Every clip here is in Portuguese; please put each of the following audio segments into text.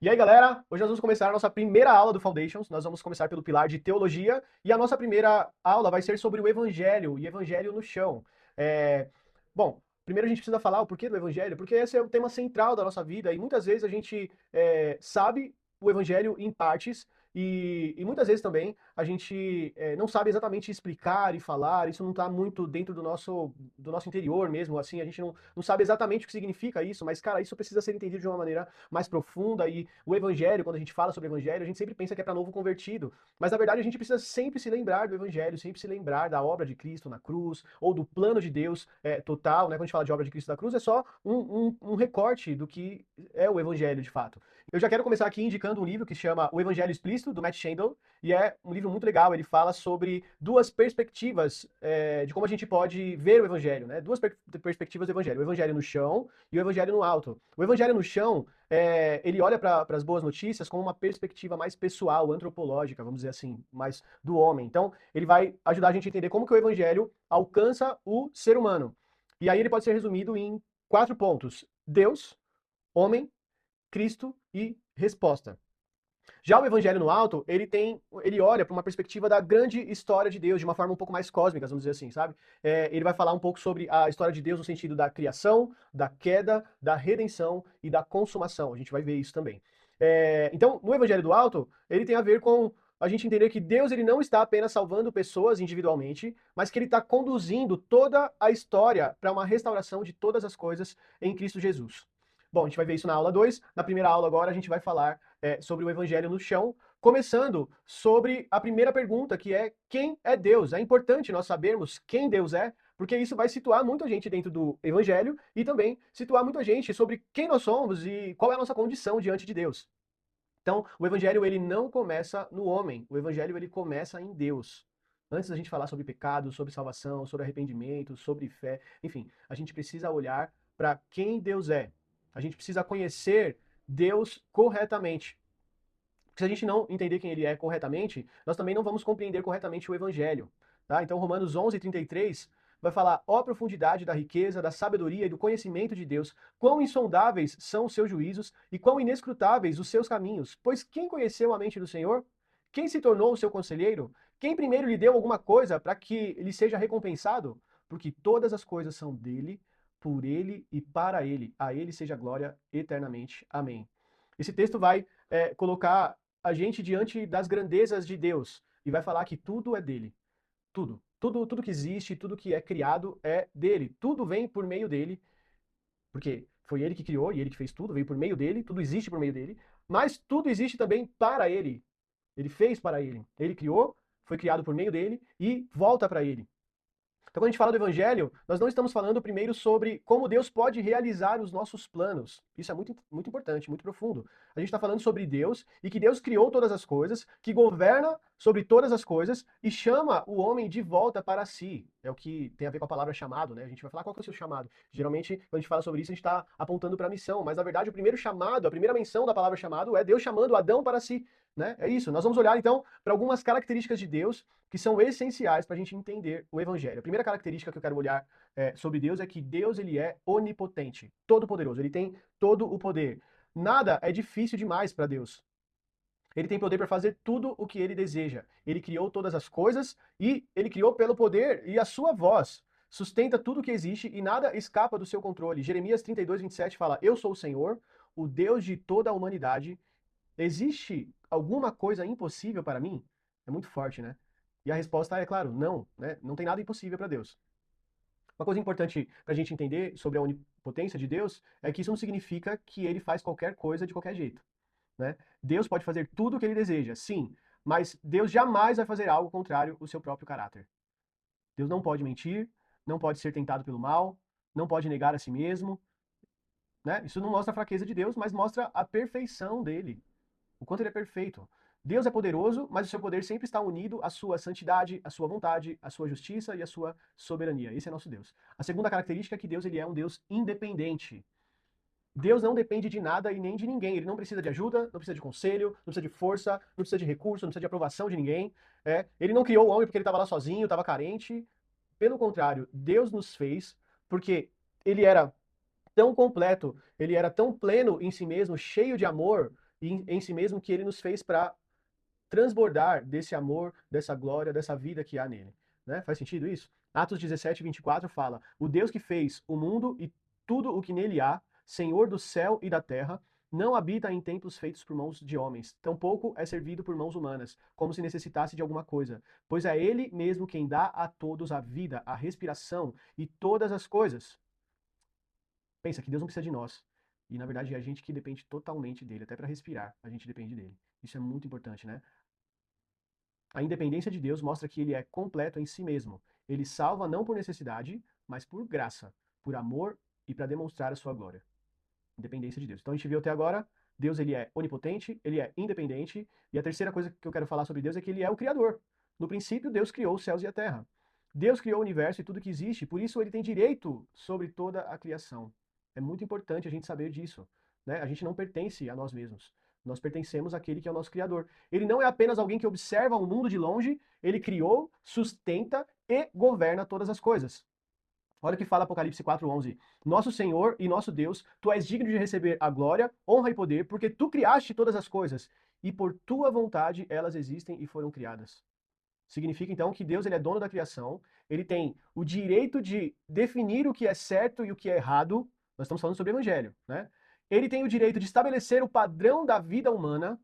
E aí, galera, hoje nós vamos começar a nossa primeira aula do Foundations. Nós vamos começar pelo pilar de teologia e a nossa primeira aula vai ser sobre o Evangelho e Evangelho no chão. É, Bom, primeiro a gente precisa falar o porquê do Evangelho, porque esse é o tema central da nossa vida e muitas vezes a gente sabe o Evangelho em partes e muitas vezes também a gente não sabe exatamente explicar e falar. Isso não está muito dentro do nosso interior mesmo, assim, a gente não sabe exatamente o que significa isso, mas, cara, isso precisa ser entendido de uma maneira mais profunda. E o evangelho, quando a gente fala sobre o evangelho, a gente sempre pensa que é para novo convertido, mas na verdade a gente precisa sempre se lembrar do evangelho, sempre se lembrar da obra de Cristo na cruz, ou do plano de Deus total, né? Quando a gente fala de obra de Cristo na cruz, é só um recorte do que é o evangelho de fato. Eu já quero começar aqui indicando um livro que se chama O Evangelho Explícito, do Matt Chandler, e é um livro muito legal. Ele fala sobre duas perspectivas de como a gente pode ver o evangelho, né? Duas perspectivas do evangelho: o evangelho no chão e o evangelho no alto. O evangelho no chão, ele olha para as boas notícias com uma perspectiva mais pessoal, antropológica, vamos dizer assim, mais do homem. Então, ele vai ajudar a gente a entender como que o evangelho alcança o ser humano. E aí ele pode ser resumido em 4 pontos: Deus, homem, Cristo e resposta. Já o Evangelho no Alto, ele olha para uma perspectiva da grande história de Deus, de uma forma um pouco mais cósmica, vamos dizer assim, sabe? Ele vai falar um pouco sobre a história de Deus no sentido da criação, da queda, da redenção e da consumação. A gente vai ver isso também. Então, no Evangelho do Alto, ele tem a ver com a gente entender que Deus ele não está apenas salvando pessoas individualmente, mas que ele está conduzindo toda a história para uma restauração de todas as coisas em Cristo Jesus. Bom, a gente vai ver isso na aula 2. Na primeira aula agora a gente vai falar sobre o Evangelho no chão, começando sobre a primeira pergunta, que é: quem é Deus? É importante nós sabermos quem Deus é, porque isso vai situar muita gente dentro do Evangelho e também situar muita gente sobre quem nós somos e qual é a nossa condição diante de Deus. Então, o Evangelho ele não começa no homem, o Evangelho ele começa em Deus. Antes da gente falar sobre pecado, sobre salvação, sobre arrependimento, sobre fé, enfim, a gente precisa olhar para quem Deus é. A gente precisa conhecer Deus corretamente. Porque se a gente não entender quem ele é corretamente, nós também não vamos compreender corretamente o evangelho. Tá? Então, Romanos 11:33 vai falar: ó profundidade da riqueza, da sabedoria e do conhecimento de Deus, quão insondáveis são os seus juízos e quão inescrutáveis os seus caminhos. Pois quem conheceu a mente do Senhor? Quem se tornou o seu conselheiro? Quem primeiro lhe deu alguma coisa para que lhe seja recompensado? Porque todas as coisas são dele, por ele e para ele. A ele seja glória eternamente. Amém. Esse texto vai colocar a gente diante das grandezas de Deus e vai falar que tudo é dele. Tudo. Tudo que existe, tudo que é criado é dele. Tudo vem por meio dele, porque foi ele que criou e ele que fez tudo, veio por meio dele, tudo existe por meio dele, mas tudo existe também para ele. Ele fez para ele. Ele criou, foi criado por meio dele e volta para ele. Então, quando a gente fala do evangelho, nós não estamos falando primeiro sobre como Deus pode realizar os nossos planos. Isso é muito, muito importante, muito profundo. A gente está falando sobre Deus e que Deus criou todas as coisas, que governa sobre todas as coisas e chama o homem de volta para si. É o que tem a ver com a palavra chamado, né? A gente vai falar qual que é o seu chamado. Geralmente, quando a gente fala sobre isso, a gente está apontando para a missão, mas na verdade o primeiro chamado, a primeira menção da palavra chamado é Deus chamando Adão para si. Né? É isso. Nós vamos olhar então para algumas características de Deus que são essenciais para a gente entender o Evangelho. A primeira característica que eu quero olhar sobre Deus é que Deus ele é onipotente, todo-poderoso. Ele tem todo o poder. Nada é difícil demais para Deus. Ele tem poder para fazer tudo o que ele deseja. Ele criou todas as coisas e ele criou pelo poder e a sua voz sustenta tudo o que existe e nada escapa do seu controle. Jeremias 32:27 fala: Eu sou o Senhor, o Deus de toda a humanidade. Existe alguma coisa impossível para mim? É muito forte, né? E a resposta é, claro, não, né? Não tem nada impossível para Deus. Uma coisa importante para a gente entender sobre a onipotência de Deus é que isso não significa que ele faz qualquer coisa de qualquer jeito, né? Deus pode fazer tudo o que ele deseja, sim, mas Deus jamais vai fazer algo contrário ao seu próprio caráter. Deus não pode mentir, não pode ser tentado pelo mal, não pode negar a si mesmo, né? Isso não mostra a fraqueza de Deus, mas mostra a perfeição dele. O quanto ele é perfeito. Deus é poderoso, mas o seu poder sempre está unido à sua santidade, à sua vontade, à sua justiça e à sua soberania. Esse é nosso Deus. A segunda característica é que Deus ele é um Deus independente. Deus não depende de nada e nem de ninguém. Ele não precisa de ajuda, não precisa de conselho, não precisa de força, não precisa de recurso, não precisa de aprovação de ninguém. Ele não criou o homem porque ele estava lá sozinho, estava carente. Pelo contrário, Deus nos fez porque ele era tão completo, ele era tão pleno em si mesmo, cheio de amor, em si mesmo que ele nos fez para transbordar desse amor, dessa glória, dessa vida que há nele. Né? Faz sentido isso? Atos 17, 24 fala: O Deus que fez o mundo e tudo o que nele há, Senhor do céu e da terra, não habita em templos feitos por mãos de homens, tampouco é servido por mãos humanas, como se necessitasse de alguma coisa, pois é Ele mesmo quem dá a todos a vida, a respiração e todas as coisas. Pensa que Deus não precisa de nós. E na verdade é a gente que depende totalmente dele, até para respirar, a gente depende dele. Isso é muito importante, né? A independência de Deus mostra que ele é completo em si mesmo. Ele salva não por necessidade, mas por graça, por amor e para demonstrar a sua glória. Independência de Deus. Então a gente viu até agora, Deus ele é onipotente, ele é independente, e a terceira coisa que eu quero falar sobre Deus é que ele é o criador. No princípio, Deus criou os céus e a terra. Deus criou o universo e tudo que existe, por isso ele tem direito sobre toda a criação. É muito importante a gente saber disso, né? A gente não pertence a nós mesmos. Nós pertencemos àquele que é o nosso criador. Ele não é apenas alguém que observa o mundo de longe, ele criou, sustenta e governa todas as coisas. Olha o que fala Apocalipse 4:11. Nosso Senhor e nosso Deus, tu és digno de receber a glória, honra e poder, porque tu criaste todas as coisas, e por tua vontade elas existem e foram criadas. Significa então que Deus ele é dono da criação, ele tem o direito de definir o que é certo e o que é errado. Nós estamos falando sobre o evangelho, né? Ele tem o direito de estabelecer o padrão da vida humana.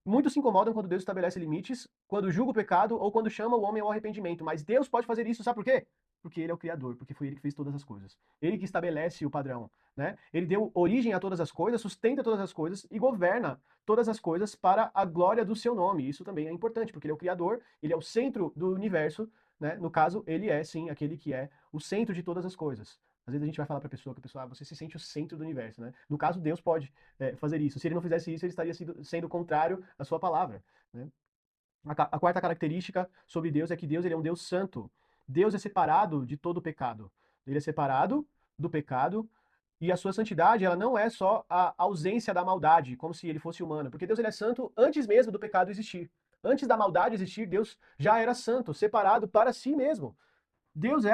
Muitos se incomodam quando Deus estabelece limites, quando julga o pecado ou quando chama o homem ao arrependimento. Mas Deus pode fazer isso, sabe por quê? Porque ele é o Criador, porque foi ele que fez todas as coisas. Ele que estabelece o padrão, né? Ele deu origem a todas as coisas, sustenta todas as coisas e governa todas as coisas para a glória do seu nome. Isso também é importante, porque ele é o Criador, ele é o centro do universo, né? No caso, ele é sim aquele que é o centro de todas as coisas. Às vezes a gente vai falar para a pessoa que a pessoa, você se sente o centro do universo, né? No caso, Deus pode fazer isso. Se ele não fizesse isso, ele estaria sendo contrário à sua palavra, né? A quarta característica sobre Deus é que Deus ele é um Deus santo. Deus é separado de todo o pecado. Ele é separado do pecado e a sua santidade ela não é só a ausência da maldade, como se ele fosse humano, porque Deus ele é santo antes mesmo do pecado existir. Antes da maldade existir, Deus já era santo, separado para si mesmo. Deus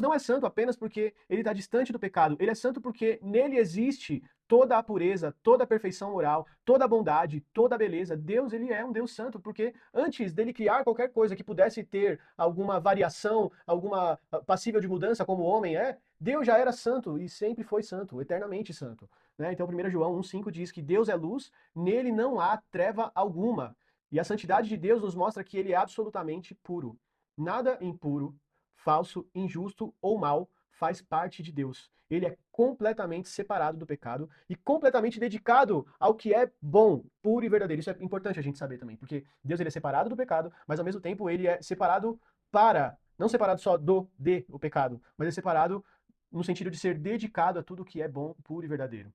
não é santo apenas porque ele está distante do pecado. Ele é santo porque nele existe toda a pureza, toda a perfeição moral, toda a bondade, toda a beleza. Deus, ele é um Deus santo porque antes dele criar qualquer coisa que pudesse ter alguma variação, alguma passível de mudança como o homem é, Deus já era santo e sempre foi santo, eternamente santo, né? Então 1 João 1,5 diz que Deus é luz, nele não há treva alguma. E a santidade de Deus nos mostra que ele é absolutamente puro. Nada impuro, falso, injusto ou mal faz parte de Deus. Ele é completamente separado do pecado e completamente dedicado ao que é bom, puro e verdadeiro. Isso é importante a gente saber também, porque Deus ele é separado do pecado, mas ao mesmo tempo ele é separado para, não separado só de o pecado, mas é separado no sentido de ser dedicado a tudo que é bom, puro e verdadeiro.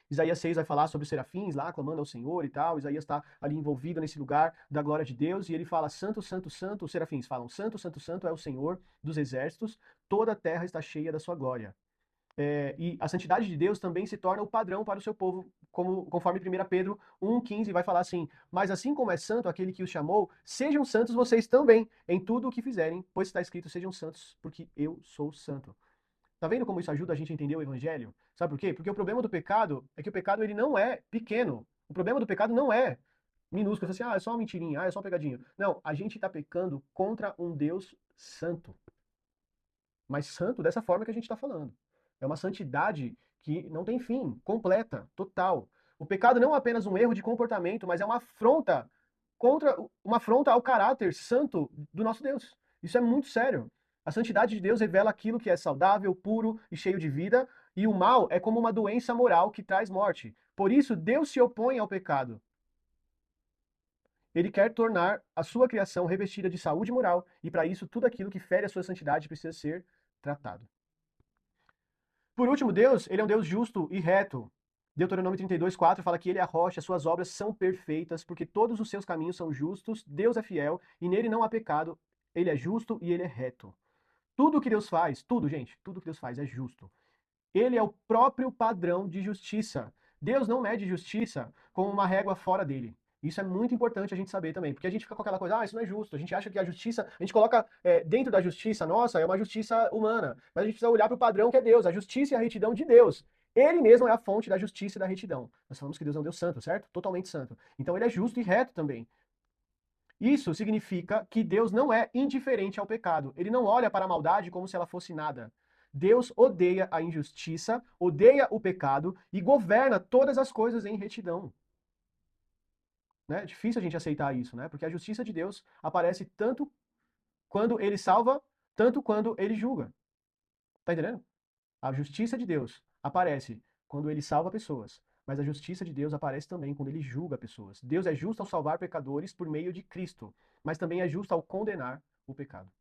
Isaías 6 vai falar sobre os serafins lá, clamando ao Senhor e tal. Isaías está ali envolvido nesse lugar da glória de Deus e ele fala: Santo, Santo, Santo. Os serafins falam: Santo, Santo, Santo é o Senhor dos exércitos, toda a terra está cheia da sua glória. E a santidade de Deus também se torna o padrão para o seu povo, conforme 1 Pedro 1,15 vai falar assim: Mas assim como é santo aquele que os chamou, sejam santos vocês também, em tudo o que fizerem, pois está escrito: Sejam santos, porque eu sou santo. Tá vendo como isso ajuda a gente a entender o evangelho? Sabe por quê? Porque o problema do pecado é que o pecado ele não é pequeno. O problema do pecado não é minúsculo, assim, é só uma mentirinha, é só uma pegadinha. Não, a gente está pecando contra um Deus santo. Mas santo dessa forma que a gente está falando. É uma santidade que não tem fim, completa, total. O pecado não é apenas um erro de comportamento, mas é uma afronta ao caráter santo do nosso Deus. Isso é muito sério. A santidade de Deus revela aquilo que é saudável, puro e cheio de vida, e o mal é como uma doença moral que traz morte. Por isso, Deus se opõe ao pecado. Ele quer tornar a sua criação revestida de saúde moral, e para isso, tudo aquilo que fere a sua santidade precisa ser tratado. Por último, Deus, ele é um Deus justo e reto. Deuteronômio 32:4 fala que ele é a rocha, suas obras são perfeitas, porque todos os seus caminhos são justos, Deus é fiel e nele não há pecado, ele é justo e ele é reto. Tudo que Deus faz, tudo, gente, tudo que Deus faz é justo. Ele é o próprio padrão de justiça. Deus não mede justiça com uma régua fora dele. Isso é muito importante a gente saber também, porque a gente fica com aquela coisa, isso não é justo. A gente acha que a justiça, a gente coloca dentro da justiça nossa, é uma justiça humana. Mas a gente precisa olhar para o padrão que é Deus, a justiça e a retidão de Deus. Ele mesmo é a fonte da justiça e da retidão. Nós falamos que Deus é um Deus santo, certo? Totalmente santo. Então ele é justo e reto também. Isso significa que Deus não é indiferente ao pecado. Ele não olha para a maldade como se ela fosse nada. Deus odeia a injustiça, odeia o pecado e governa todas as coisas em retidão. Né? É difícil a gente aceitar isso, né? Porque a justiça de Deus aparece tanto quando ele salva, tanto quando ele julga. Tá entendendo? A justiça de Deus aparece quando ele salva pessoas, mas a justiça de Deus aparece também quando ele julga pessoas. Deus é justo ao salvar pecadores por meio de Cristo, mas também é justo ao condenar o pecado.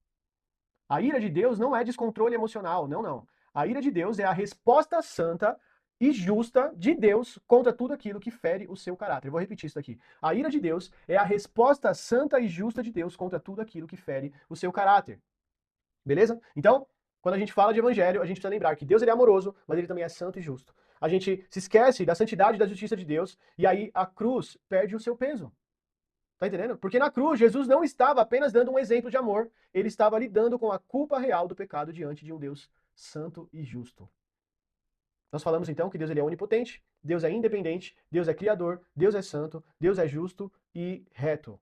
A ira de Deus não é descontrole emocional, não, não. A ira de Deus é a resposta santa e justa de Deus contra tudo aquilo que fere o seu caráter. Eu vou repetir isso aqui. A ira de Deus é a resposta santa e justa de Deus contra tudo aquilo que fere o seu caráter. Beleza? Então, quando a gente fala de evangelho, a gente precisa lembrar que Deus ele é amoroso, mas ele também é santo e justo. A gente se esquece da santidade e da justiça de Deus, e aí a cruz perde o seu peso. Tá entendendo? Porque na cruz, Jesus não estava apenas dando um exemplo de amor, ele estava lidando com a culpa real do pecado diante de um Deus santo e justo. Nós falamos então que Deus ele é onipotente, Deus é independente, Deus é criador, Deus é santo, Deus é justo e reto.